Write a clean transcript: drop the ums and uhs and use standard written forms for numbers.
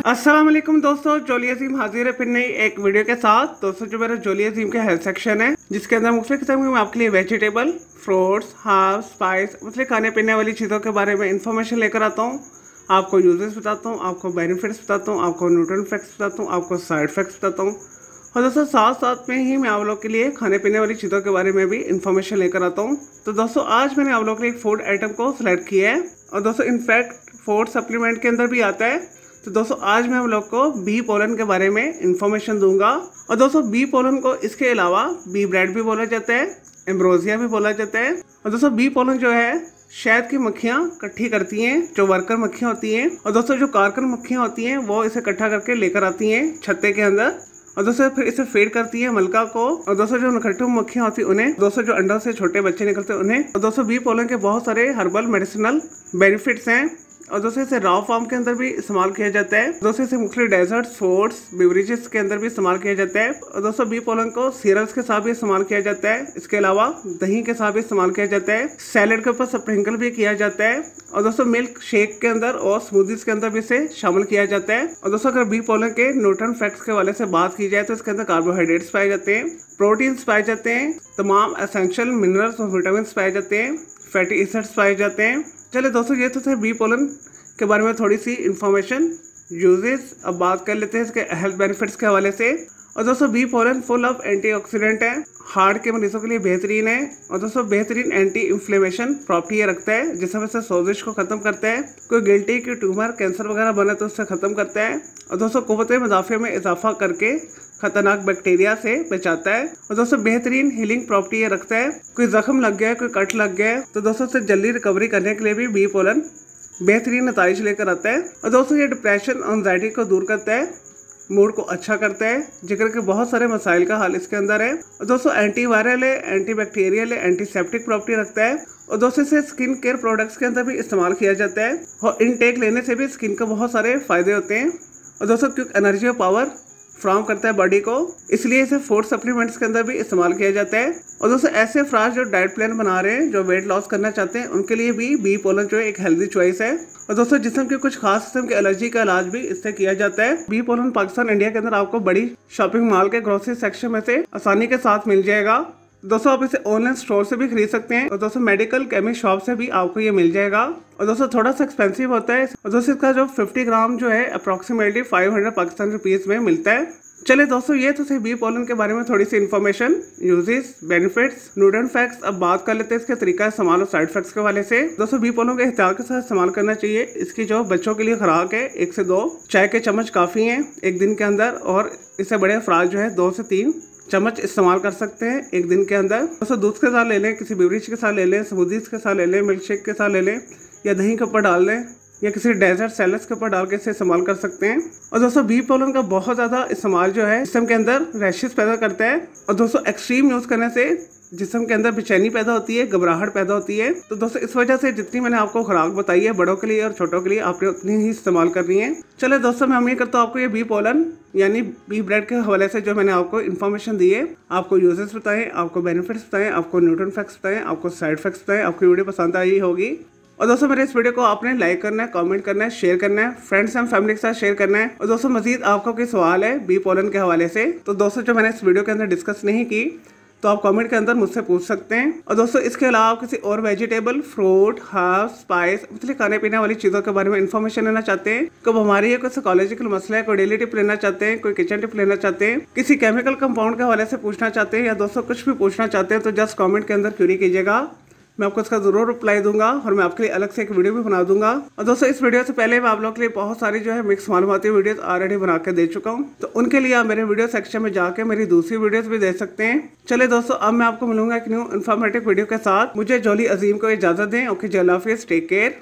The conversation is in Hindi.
अस्सलाम वालेकुम दोस्तों, जोली अजीम हाजिर है फिर नई एक वीडियो के साथ। दोस्तों जो मेरा जोली अजीम का हेल्थ सेक्शन है जिसके अंदर मुख्तलिफ किस्म के मैं आपके लिए वेजिटेबल, फ्रूट्स, हर्ब्स, स्पाइस, मुख्तलिफ खाने पीने वाली चीज़ों के बारे में इंफॉर्मेशन लेकर आता हूँ। आपको यूजेस बताता हूँ, आपको बेनिफिट्स बताता हूँ, आपको न्यूट्रिएंट फैक्ट्स बताता हूँ, आपको साइड फैक्ट्स बताता हूँ। और दोस्तों साथ साथ में ही मैं आप लोग के लिए खाने पीने वाली चीज़ों के बारे में भी इंफॉर्मेशन लेकर आता हूँ। तो दोस्तों आज मैंने आप लोग के लिए एक फूड आइटम को सिलेक्ट किया है और दोस्तों इनफैक्ट फूड सप्लीमेंट के अंदर भी आता है। तो दोस्तों आज मैं आप लोग को बी पोलन के बारे में इंफॉर्मेशन दूंगा। और दोस्तों बी पोलन को इसके अलावा बी ब्रेड भी बोला जाता है, एम्ब्रोसिया भी बोला जाता है। और दोस्तों बी पोलन जो है शहद की मक्खियाँ इकट्ठी करती हैं, जो वर्कर मक्खियाँ होती हैं। और दोस्तों जो कारकन मक्खियाँ होती हैं वो इसे इकट्ठा करके लेकर आती हैं छत्ते के अंदर और दोस्तों फिर इसे फेड करती है मलका को। और दोस्तों जो नखट्टू मक्खियाँ होती हैं उन्हें, दोस्तों जो अंडों से छोटे बच्चे निकलते हैं उन्हें। और दोस्तों बी पोलन के बहुत सारे हर्बल मेडिसिनल बेनिफिट्स हैं। और दोस्तों इसे रॉ फॉर्म के अंदर भी इस्तेमाल किया जाता है। दोस्तों इसे मुख्तलिफ डेजर्ट्स, फूड्स, बेवरेजेस के अंदर भी इस्तेमाल किया जाता है। और दोस्तों बी पोलन को सीरियल्स के साथ भी इस्तेमाल किया जाता है। इसके अलावा दही के साथ भी इस्तेमाल किया जाता है, सैलेड के ऊपर स्प्रिंकल भी किया जाता है। और दोस्तों मिल्क शेक के अंदर और स्मूदीज के अंदर भी इसे शामिल किया जाता है। और दोस्तों अगर बी पोलन के न्यूट्रिएंट फैक्ट्स के वाले से बात की जाए तो इसके अंदर कार्बोहाइड्रेट्स पाए जाते हैं, प्रोटीन्स पाए जाते हैं, तमाम एसेंशियल मिनरल्स और विटामिन पाए जाते हैं, फैटी एसिड्स पाए जाते हैं। चलिए दोस्तों ये तो थे बी पोलन के बारे में थोड़ी सी इंफॉर्मेशन, यूजेस। अब बात कर लेते हैं इसके हेल्थ बेनिफिट्स के हवाले से। और दोस्तों bee pollen full of antioxidant है, हार्ट के मरीजों के लिए बेहतरीन है। और दोस्तों बेहतरीन एंटी इन्फ्लेमेशन प्रॉपर्टी रखता है जिससे वैसे सोजिश को ख़त्म करता है। कोई गिल्टी की ट्यूमर, कैंसर वगैरह बने तो उससे ख़त्म करता है। और दोस्तों क़ुव्वत मुदाफ़िया में इजाफा करके खतरनाक बैक्टीरिया से बचाता है। और दोस्तों बेहतरीन हीलिंग प्रॉपर्टी रखता है। कोई जख्म लग गया है, कोई कट लग गया है तो दोस्तों उससे जल्दी रिकवरी करने के लिए भी बी पोलन बेहतरीन नताइज लेकर आता है। और दोस्तों ये डिप्रेशन, एंजाइटी को दूर करता है, मूड को अच्छा करता है, जिगर के बहुत सारे मसाइल का हल इसके अंदर है। और दोस्तों एंटी वायरल है, एंटी बैक्टीरियल है, एंटीसेप्टिक प्रॉपर्टी रखता है। और दोस्तों इसे स्किन केयर प्रोडक्ट्स के अंदर भी इस्तेमाल किया जाता है और इनटेक लेने से भी स्किन को बहुत सारे फायदे होते हैं। और दोस्तों क्विक एनर्जी और पावर फ्राहम करता है बॉडी को, इसलिए इसे फूड सप्लीमेंट्स के अंदर भी इस्तेमाल किया जाता है। और दोस्तों ऐसे अफराद जो डाइट प्लान बना रहे हैं, जो वेट लॉस करना चाहते हैं, उनके लिए भी बी पोलन जो है एक हेल्दी चॉइस है। और दोस्तों जिस्म के कुछ खास किस्म के एलर्जी का इलाज भी इससे किया जाता है। बी पोलन पाकिस्तान, इंडिया के अंदर आपको बड़ी शॉपिंग मॉल के ग्रोसरी सेक्शन में से आसानी के साथ मिल जाएगा। दोस्तों आप इसे ऑनलाइन स्टोर से भी खरीद सकते हैं और दोस्तों मेडिकल केमिस्ट शॉप से भी आपको ये मिल जाएगा। और दोस्तों थोड़ा सा एक्सपेंसिव होता है। और दोस्तों इसका जो 50 ग्राम जो है अप्रॉक्सीमेटली 500 पाकिस्तानी रुपीस में मिलता है। चले दोस्तों ये तो थे बी पोलन के बारे में थोड़ी सी information, uses, benefits, nutrient facts. अब बात कर लेते हैं इसके तरीका इस्तेमाल और साइड फैक्ट्स के वाले से। दोस्तों बी पोलन को एहतियात के साथ इस्तेमाल करना चाहिए। इसकी जो बच्चों के लिए खुराक है 1 से 2 चाय के चम्मच काफ़ी हैं एक दिन के अंदर। और इससे बड़े अफराद जो है 2 से 3 चम्मच इस्तेमाल कर सकते हैं एक दिन के अंदर। दोस्तों दूध के साथ ले लें, किसी बेवरेज के साथ ले लें, स्मूदीज के साथ ले लें, मिल्क शेक के साथ ले लें, या दही के ऊपर डाल लें, या किसी डेजर्ट सैलड्स के ऊपर डाल के इसे इस्तेमाल कर सकते हैं। और दोस्तों बी पोलन का बहुत ज़्यादा इस्तेमाल जो है जिस्म के अंदर रैशेस पैदा करता है। और दोस्तों एक्सट्रीम यूज़ करने से जिस्म के अंदर बेचैनी पैदा होती है, घबराहट पैदा होती है। तो दोस्तों इस वजह से जितनी मैंने आपको खुराक बताई है बड़ों के लिए और छोटों के लिए, आपने उतनी ही इस्तेमाल करनी है। चले दोस्तों मैं उम्मीद करता हूँ आपको ये बी पोलन यानी बी ब्रेड के हवाले से जो मैंने आपको इन्फॉर्मेशन दी है, आपको यूजेस बताएं, आपको बेनिफिट्स बताएं, आपको न्यूट्रिएंट फैक्ट्स बताएं, आपको साइड फैक्ट्स बताएं, आपकी वीडियो पसंद आई होगी। और दोस्तों मेरे इस वीडियो को आपने लाइक करना है, कमेंट करना है, शेयर करना है, फ्रेंड्स एंड फैमिली के साथ शेयर करना है। और दोस्तों मजीद आपका कोई सवाल है बी पोलन के हवाले से तो दोस्तों जो मैंने इस वीडियो के अंदर डिस्कस नहीं की तो आप कमेंट के अंदर मुझसे पूछ सकते हैं। और दोस्तों इसके अलावा आप किसी और वेजिटेबल, फ्रूट, हर्ब, स्पाइस, मतलब खाने पीने वाली चीज़ों के बारे में इन्फॉर्मेशन लेना चाहते हैं, कोई बीमारी है, कोई साइकोलॉजिकल मसला है, कोई डेली टिप लेना चाहते हैं, कोई किचन टिप लेना चाहते हैं, किसी केमिकल कंपाउंड के हवाले से पूछना चाहते हैं, या दोस्तों कुछ भी पूछना चाहते हैं तो जस्ट कॉमेंट के अंदर क्वेरी कीजिएगा, मैं आपको इसका जरूर रिप्लाई दूंगा और मैं आपके लिए अलग से एक वीडियो भी बना दूंगा। और दोस्तों इस वीडियो से पहले मैं आप लोगों के लिए बहुत सारी जो है मिक्स मालूमाती वीडियोस ऑलरेडी बना के दे चुका हूं, तो उनके लिए आप मेरे वीडियो सेक्शन में जाके मेरी दूसरी वीडियोस भी देख सकते हैं। चले दोस्तों अब मैं आपको मिलूंगा एक न्यू इन्फॉर्मेटिव वीडियो के साथ। मुझे जोली अजीम को इजाजत दें। ओके, अल्लाह हाफिज़, टेक केयर।